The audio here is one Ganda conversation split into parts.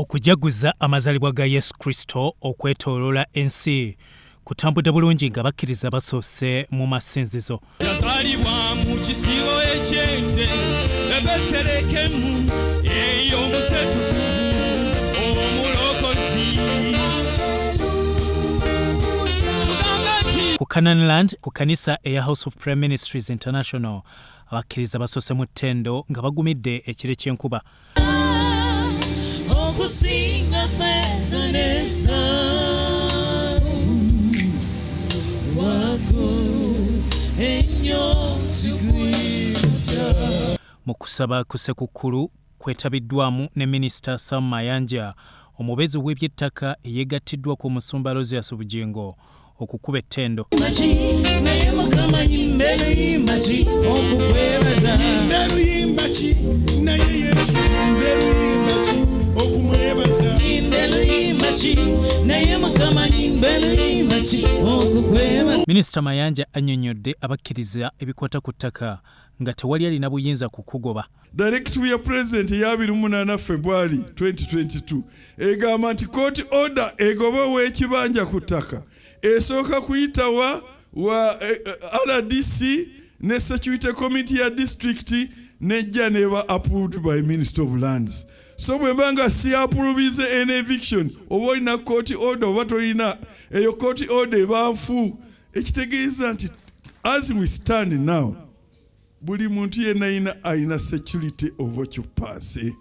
okujaguza amazalibwa ga Yesu Kristo okwetooloola ensi kutambudde bulungi nga bakkiriza basoose mu masinzizo. Yazalibwa mu kisibo eky'ente ebeserekemu ey'omusetuku omulokozi. Ku Canaanland ku kanisa eya House of Prayer Ministries International abakkiriza basoose mu ttendo nga bagumidde ekire ky'enkuba. Okusinga ffeeza mu kusaba ku Ssekukkulu kwetabiddwamu ne Minisita Sam Mayanja, omubeezi w'eby'ettaka eyeegattiddwa ku Musumba Rosias Bugingo okukuba ettendo. Minisita Mayanja annyonnyodde abakkiriza ebikwata ku ttaka nga tewali alina buyinza kukugoba. Directive ya President ya 28 February 2022 egamba nti court order egoba w'ekibanja ku ttaka esooka kuyitawa wa RDC ne Security Committee ya district nejja neba approved by Minister of Lands. So bwembanga si approve an eviction oba olina court order oba tolina eyo court order banfu ekitegeeza nti as we stand now buli muntu yenna alina security of occupancy.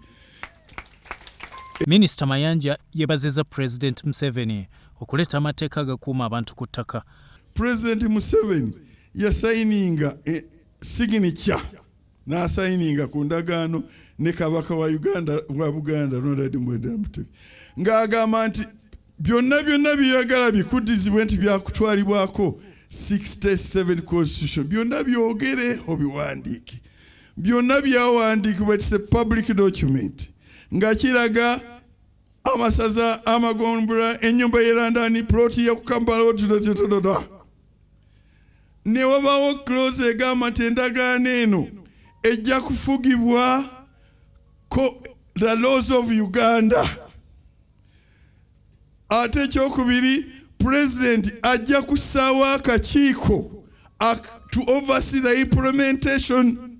Minisita Mayanja yeebazizza President Museveni okuleeta amateeka agakuuma abantu ku ttaka. President Museveni yasayininga signature n'asayininga ku ndagaano ne kabaka wa Buganda Ronald Muwenda Mutebi ng'agamba nti byonna byeyagala bikuddizibwe nti byakutwalibwako 67 constitution byonna byogere obiwandiike byonna byawandiikibwa it's a public document nga kiraga amasaza amagombula ennyumba y'erandani ploti ya Kampala ne wabaawo clause egamba nti endagaano eno ejja kufugibwa the laws of Uganda. Ate ekyokubiri President ajja kusaawa akakiiko to oversee the implementation.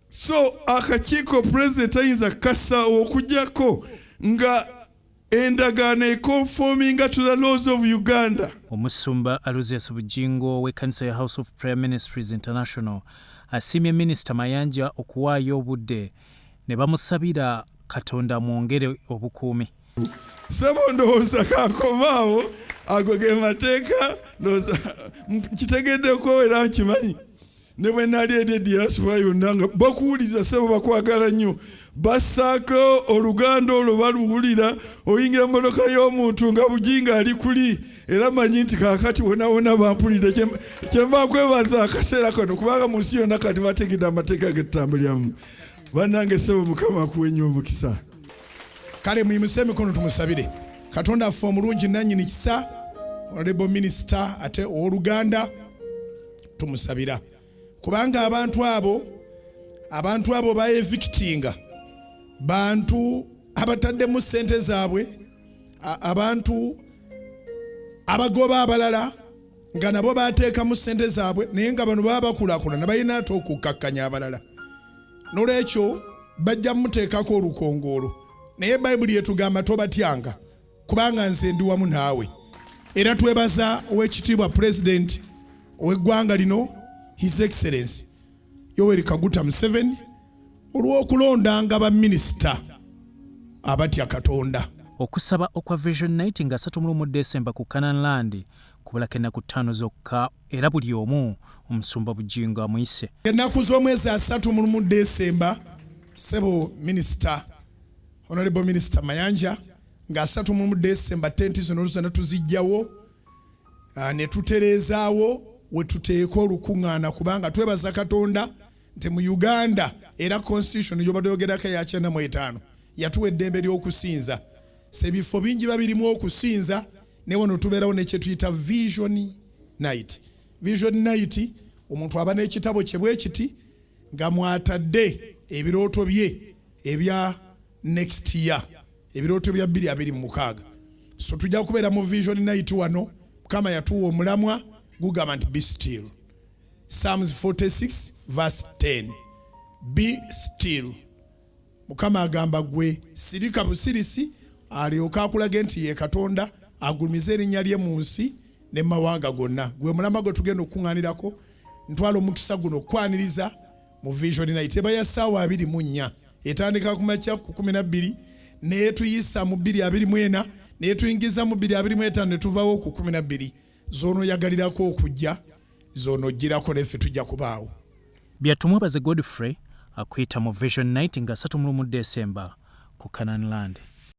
So akakiiko President ayinza kassa okujjako nga endagaano econforminga to the laws of Uganda. Omusumba Rosias Bugingo w'ekkanisa ya House of Prayer Ministries International asiimye Minisita Mayanja okuwaayo obudde ne bamusabira Katonda mwongere obukuumi. Sebo ndowooza kakomaawo ago ge mateeka kitegeddeko era nkimanyi ne bwe nali eri diaspora yonna nga bakuwuliza sebo bakwagala nnyo bassaako oluganda olwo baluwulira oyingira mmotoka y'omuntu nga Bugingo ali kuli era manyi nti kaakati wona bampulidde kyemba kwebaza akaseera kano kubanga mu nsi yonna kati bategedde amateeka getutambuliramu. Bannange sebo Mukama akuwe nnyo omukisa. Kale muyimuse emikono tumusabire Katonda affe omulungi nannyini kisa Honorable Minister ate oluganda tumusabira kubanga abantu abo baevictinga bantu abataddemu ssente zaabwe abantu abagoba abalala nga nabo bateekamu ssente zaabwe naye nga bano baba bakulaakulana balina ate okukkakkanya abalala n'olwekyo bajja muteekako olukongoolo. Naye Bayibuli etugamba tobatyanga kubanga nze ndi wamu naawe. Era twebaza ow'ekitiibwa President ow'eggwanga lino His Excellency Yoweri Kaguta Museveni olw'okulondanga baminisita abatya Katonda. Okusaba okwa Vision Night nga 31 December ku Canaanland kubulako ennaku 5 zokka era buli omu Omusumba Bugingo amuyise. Ennaku z'omwezi 31 December sebo Minister Honorable Minister Mayanja nga 31 December tenti zino zonna tuzijjawo ne tutereezaawo we tuteeka olukuŋŋaana kubanga twebaza Katonda nti mu Uganda era constitution y'obadde yogerako ya 95 yatuwa eddembe ly'okusinza. Sebifo bingi babirimu okusinza ne wano tubeerawo ne kye tuyita Vision Night. Vision Night omuntu aba n'ekitabo kye bwe kiti nga mwatadde ebirooto bye ebya next year ebirooto bya 2026 so tujja kubeera mu vision night wano Mukama yatuwa omulamwa gugamba nti be still. Psalms 46 verse 10 be still. Mukama agamba gwe sirika busirisi alyoka akulage nti ye Katonda agulumiza erinnya lye mu nsi ne mawanga gonna. Gwe mulamba gwe tugenda okuŋŋaanirako ntwala omukisa guno okwaniriza mu vision night eba ya ssaawa 24 etandika ku makya ku 12 neetuyisa mu 2:24 neetuyingiza mu 2:25 ne tuvaawo ku 12 zoono yagalirako okujja zoono ojjirako neffe tujja kubaawo. Byatumwebaze Godfrey akwita mu vision night nga 3 Desemba ku Canaan Land.